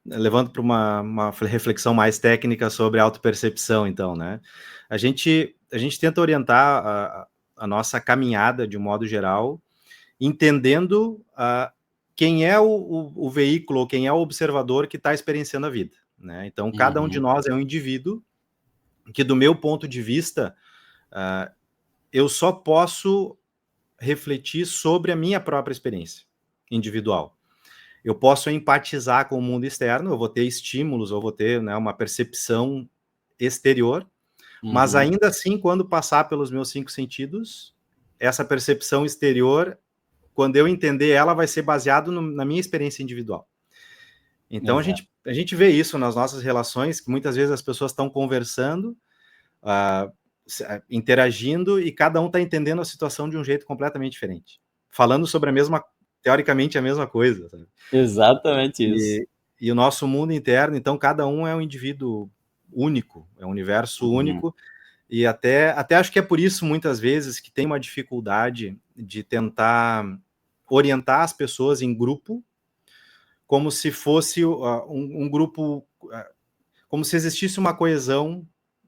levando para uma reflexão mais técnica sobre autopercepção, então, né? A gente tenta orientar a nossa caminhada de um modo geral, entendendo quem é o veículo, quem é o observador que está experienciando a vida, né? Então, cada um de nós é um indivíduo que, do meu ponto de vista, eu só posso refletir sobre a minha própria experiência individual. Eu posso empatizar com o mundo externo, eu vou ter estímulos, eu vou ter, né, uma percepção exterior, mas ainda assim, quando passar pelos meus 5 sentidos, essa percepção exterior, quando eu entender ela, vai ser baseado na minha experiência individual. Então, a gente vê isso nas nossas relações, que muitas vezes as pessoas estão conversando, interagindo, e cada um está entendendo a situação de um jeito completamente diferente, falando sobre teoricamente a mesma coisa, sabe? Exatamente isso. E o nosso mundo interno, então, cada um é um indivíduo único, é um universo único, e até acho que é por isso, muitas vezes, que tem uma dificuldade de tentar orientar as pessoas em grupo, como se fosse um grupo, como se existisse uma coesão,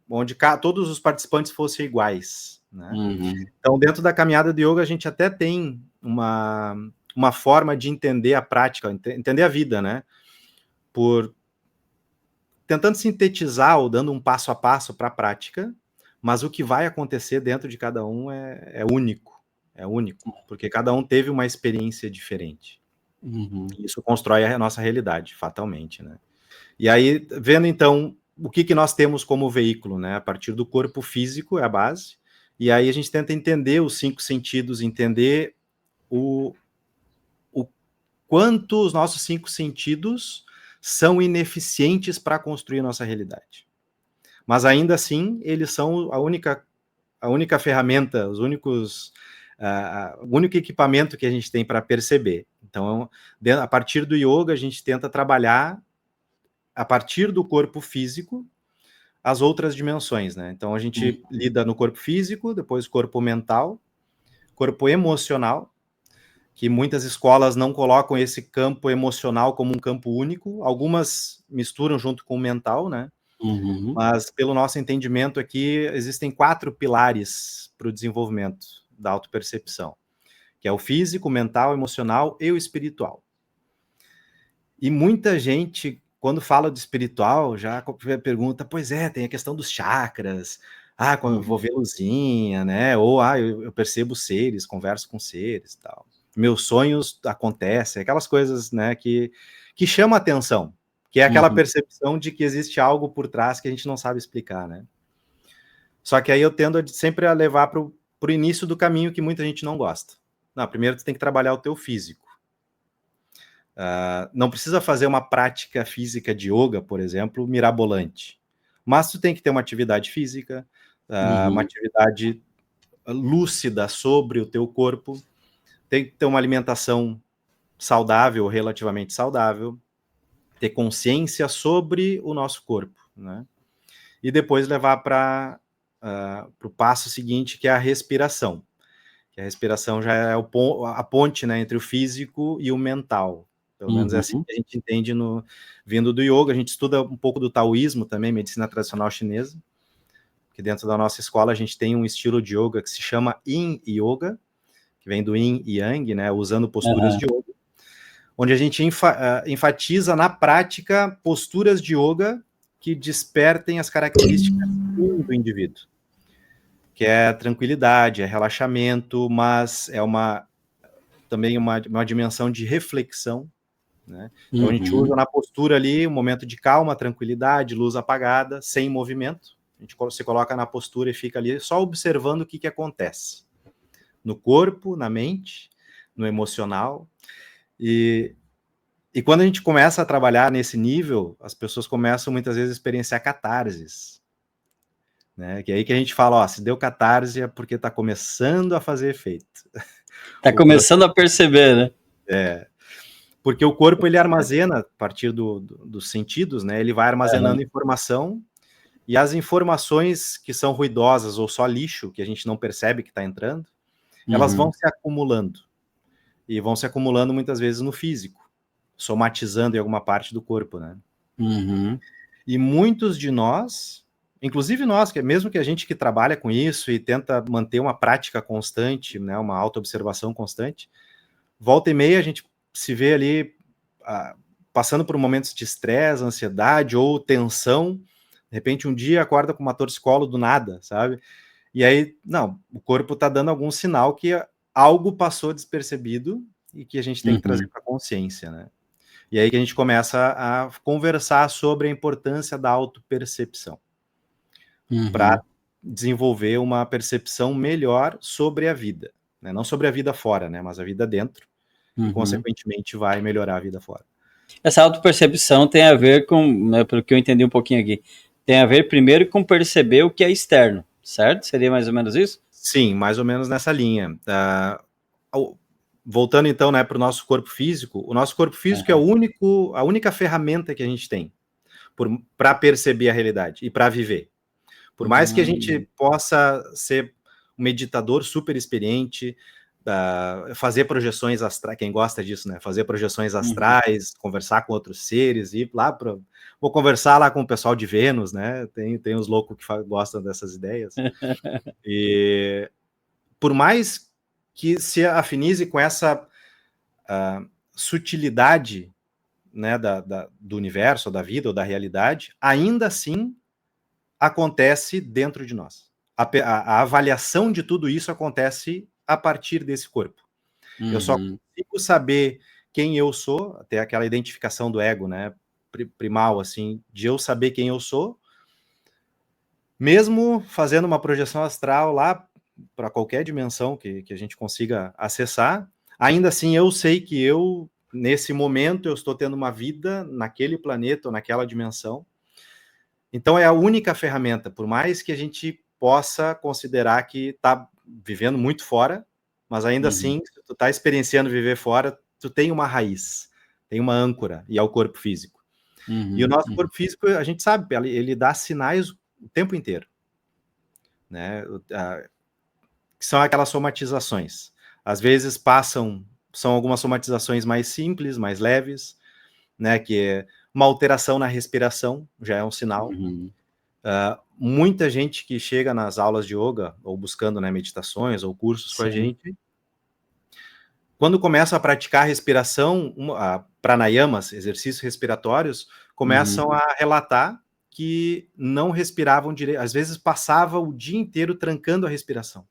onde todos os participantes fossem iguais, né? Então, dentro da caminhada do yoga, a gente até tem uma forma de entender a prática, entender a vida, né? Por tentando sintetizar ou dando um passo a passo para a prática, mas o que vai acontecer dentro de cada um é único, porque cada um teve uma experiência diferente. Isso constrói a nossa realidade, fatalmente, né? E aí, vendo então o que nós temos como veículo, né? A partir do corpo físico é a base, e aí a gente tenta entender os 5 sentidos, entender o quanto os nossos 5 sentidos são ineficientes para construir a nossa realidade. Mas ainda assim, eles são a única ferramenta, o único equipamento que a gente tem para perceber. Então, a partir do yoga, a gente tenta trabalhar, a partir do corpo físico, as outras dimensões, né? Então, a gente lida no corpo físico, depois corpo mental, corpo emocional, que muitas escolas não colocam esse campo emocional como um campo único, algumas misturam junto com o mental, né? Mas, pelo nosso entendimento aqui, existem 4 pilares para o desenvolvimento da autopercepção, que é o físico, o mental, o emocional e o espiritual. E muita gente, quando fala do espiritual, já pergunta, pois é, tem a questão dos chakras, quando eu vou ver luzinha, né? Ou, eu percebo seres, converso com seres e tal. Meus sonhos acontecem, aquelas coisas, né, que chamam a atenção, que é aquela percepção de que existe algo por trás que a gente não sabe explicar, né? Só que aí eu tendo sempre a levar para o início do caminho, que muita gente não gosta. Não, primeiro tu tem que trabalhar o teu físico. Não precisa fazer uma prática física de yoga, por exemplo, mirabolante. Mas tu tem que ter uma atividade física, uma atividade lúcida sobre o teu corpo, tem que ter uma alimentação saudável, relativamente saudável, ter consciência sobre o nosso corpo, né? E depois levar para o passo seguinte, que é a respiração. Que a respiração já é a ponte, né, entre o físico e o mental. Pelo menos é assim que a gente entende vindo do yoga. A gente estuda um pouco do taoísmo também, medicina tradicional chinesa, que dentro da nossa escola a gente tem um estilo de yoga que se chama Yin Yoga, que vem do Yin e Yang, né, usando posturas de yoga, onde a gente enfatiza na prática posturas de yoga que despertem as características do indivíduo, que é tranquilidade, é relaxamento, mas é também uma dimensão de reflexão, né? Então a gente usa na postura ali um momento de calma, tranquilidade, luz apagada, sem movimento. Se coloca na postura e fica ali só observando o que acontece no corpo, na mente, no emocional. E quando a gente começa a trabalhar nesse nível, as pessoas começam muitas vezes a experienciar catarses, né? Que é aí que a gente fala, se deu catarse é porque está começando a fazer efeito. Tá começando a perceber, né? Porque o corpo, ele armazena, a partir dos sentidos, né? Ele vai armazenando informação, e as informações que são ruidosas ou só lixo, que a gente não percebe que está entrando, elas vão se acumulando. E vão se acumulando muitas vezes no físico, somatizando em alguma parte do corpo, né? Uhum. E muitos de nós, inclusive nós, que mesmo que a gente que trabalha com isso e tenta manter uma prática constante, né, uma autoobservação constante, volta e meia a gente se vê ali passando por momentos de estresse, ansiedade ou tensão. De repente um dia acorda com uma torcicolo do nada, sabe? E aí, não, o corpo está dando algum sinal que algo passou despercebido e que a gente tem que trazer para a consciência, né? E aí que a gente começa a conversar sobre a importância da autopercepção para desenvolver uma percepção melhor sobre a vida, né? Não sobre a vida fora, né? Mas a vida dentro, e consequentemente vai melhorar a vida fora. Essa autopercepção tem a ver com, né, pelo que eu entendi um pouquinho aqui, tem a ver primeiro com perceber o que é externo, certo? Seria mais ou menos isso? Sim, mais ou menos nessa linha. Voltando então, né, para o nosso corpo físico, o nosso corpo físico é a única ferramenta que a gente tem para perceber a realidade e para viver. Por mais que a gente possa ser um meditador super experiente, fazer projeções astrais, quem gosta disso, né? Fazer projeções astrais, conversar com outros seres, ir lá para... Vou conversar lá com o pessoal de Vênus, né? Tem os loucos que gostam dessas ideias. E por mais que se afinize com essa sutilidade, né, do universo, ou da vida, ou da realidade, ainda assim acontece dentro de nós. A avaliação de tudo isso acontece a partir desse corpo. Eu só consigo saber quem eu sou, até aquela identificação do ego, né, primal, assim, de eu saber quem eu sou, mesmo fazendo uma projeção astral lá para qualquer dimensão que a gente consiga acessar, ainda assim eu sei que eu, nesse momento, eu estou tendo uma vida naquele planeta ou naquela dimensão. Então é a única ferramenta, por mais que a gente possa considerar que está vivendo muito fora, mas ainda assim, se tu está experienciando viver fora, tu tem uma raiz, tem uma âncora, e é o corpo físico. E o nosso corpo físico, a gente sabe, ele dá sinais o tempo inteiro, né? Que são aquelas somatizações. Às vezes são algumas somatizações mais simples, mais leves, né? Que é uma alteração na respiração, já é um sinal. Muita gente que chega nas aulas de yoga, ou buscando, né, meditações ou cursos com a gente, quando começam a praticar a respiração, pranayamas, exercícios respiratórios, começam a relatar que não respiravam direito, às vezes passava o dia inteiro trancando a respiração,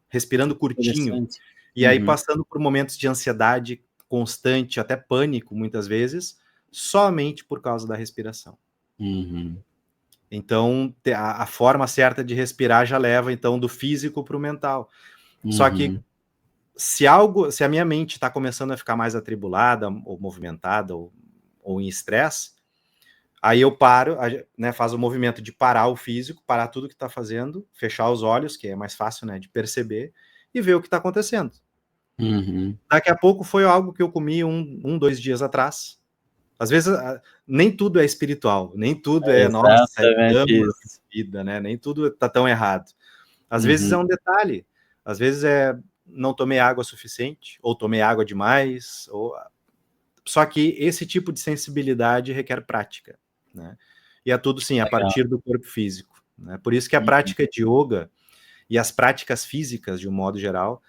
respirando curtinho, e aí passando por momentos de ansiedade constante, até pânico, muitas vezes, somente por causa da respiração. Então, a forma certa de respirar já leva, então, do físico para o mental. Só que, se a minha mente está começando a ficar mais atribulada, ou movimentada, ou em estresse, aí eu paro, né, faz o movimento de parar o físico, parar tudo que está fazendo, fechar os olhos, que é mais fácil, né, de perceber, e ver o que está acontecendo. Daqui a pouco foi algo que eu comi 2 dias atrás. Às vezes, nem tudo é espiritual, nem tudo é, nossa, vida, né? Nem tudo tá tão errado. Às vezes é um detalhe, às vezes é não tomei água suficiente, ou tomei água demais, só que esse tipo de sensibilidade requer prática, né? E é tudo, sim, a partir do corpo físico, né? Por isso que a prática de yoga e as práticas físicas, de um modo geral,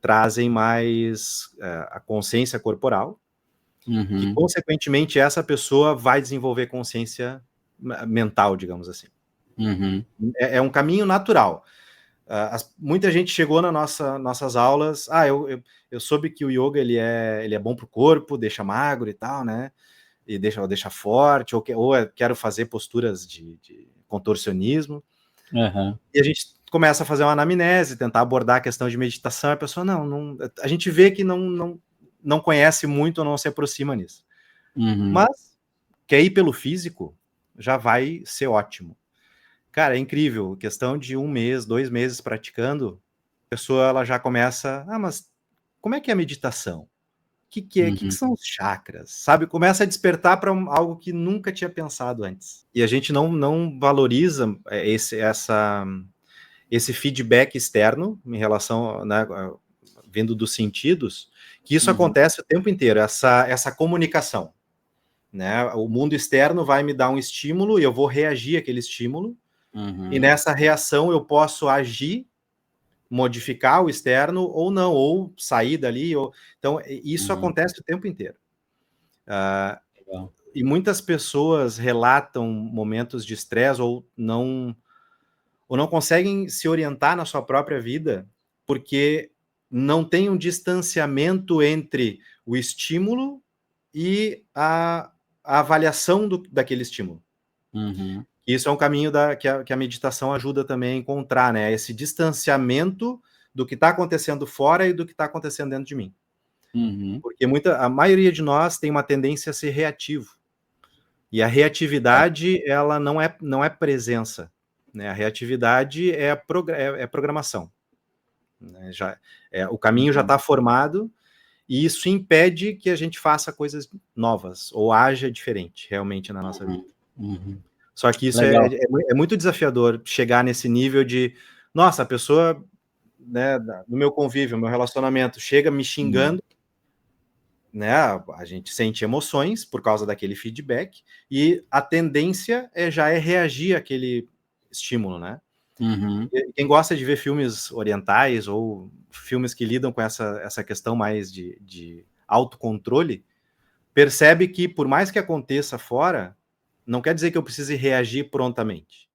trazem mais a consciência corporal, que, consequentemente, essa pessoa vai desenvolver consciência mental, digamos assim. É um caminho natural. Muita gente chegou nas nossas aulas, eu soube que o yoga ele é bom para o corpo, deixa magro e tal, né? E deixa forte, ou quero fazer posturas de contorcionismo. E a gente começa a fazer uma anamnese, tentar abordar a questão de meditação, e a pessoa, não, a gente vê que não conhece muito ou não se aproxima nisso. Mas quer ir pelo físico, já vai ser ótimo. Cara, é incrível. Questão de 1 mês, 2 meses praticando, a pessoa ela já começa, mas como é que é a meditação? O que é? O que são os chakras? Sabe? Começa a despertar para algo que nunca tinha pensado antes. E a gente não valoriza esse feedback externo em relação, né, vindo dos sentidos, que isso acontece o tempo inteiro, essa comunicação. né? O mundo externo vai me dar um estímulo e eu vou reagir àquele estímulo, e nessa reação eu posso agir, modificar o externo ou não, ou sair dali. Então, isso acontece o tempo inteiro. E muitas pessoas relatam momentos de estresse ou não conseguem se orientar na sua própria vida porque não tem um distanciamento entre o estímulo e a avaliação daquele estímulo. Isso é um caminho que a meditação ajuda também a encontrar, né? Esse distanciamento do que está acontecendo fora e do que está acontecendo dentro de mim. Porque a maioria de nós tem uma tendência a ser reativo. E a reatividade, ela não é presença, né? A reatividade é programação. Né? O caminho já está formado, e isso impede que a gente faça coisas novas ou haja diferente realmente na nossa vida. Só que isso é muito desafiador, chegar nesse nível de, nossa, a pessoa, né, no meu convívio, no meu relacionamento, chega me xingando, né? A gente sente emoções por causa daquele feedback, e a tendência já é reagir àquele estímulo, né? Quem gosta de ver filmes orientais ou filmes que lidam com essa questão mais de autocontrole, percebe que, por mais que aconteça fora, não quer dizer que eu precise reagir prontamente.